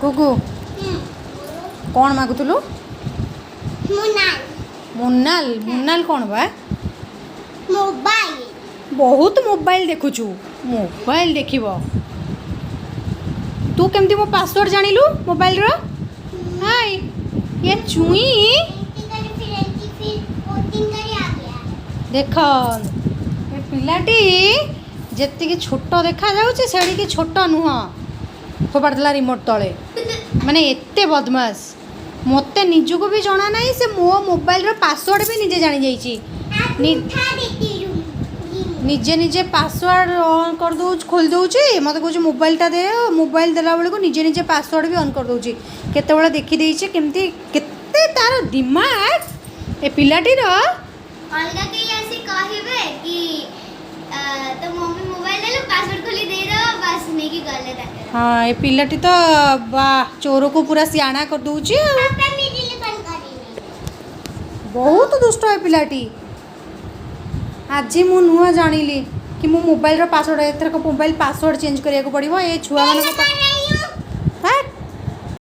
गुगु कौन मागुलु मुन्नाल मुन्नाल कौन बा मोबाइल बहुत मोबाइल देखुचु मोबाइल देखिब तू केमती मो पासवर्ड जानिलु मोबाइल रो हाय ये चुई देख ए पिलाटी जेतिकी छोट देखा जाउची सेड़ी की छोट नुह फोपाड़ला रिमोट तले माने एत्ते बदमाश मते निजुको भी जाना नहीं से मो मोबाइल रो पासवर्ड भी निजे जानी जाइची निजे निजे पासवर्ड ऑन कर दो खोल दउची मते कहूँ मोबाइलटा दे मोबाइल देला बेले को निजे निजे पासवर्ड भी ऑन कर दउची केते बेला देखि देइछे केमती केते तार दिमाग ए पिलाटी रो अलगा के ऐसे कहबे कि तो मम्मी मोबाइल ले लो पासवर्ड खोली दे दो बस नेकी गले ताके हाँ ए पिलाटी तो वाह चोर को पूरा सियाना कर दउची पापा बिजली बंद करी बहुत दुष्ट है पिलाटी आज मु नुआ जानिली कि मो मोबाइल रो पासवर्ड एथर को मोबाइल पासवर्ड चेंज करिया को पड़िबो ए छुआ मानको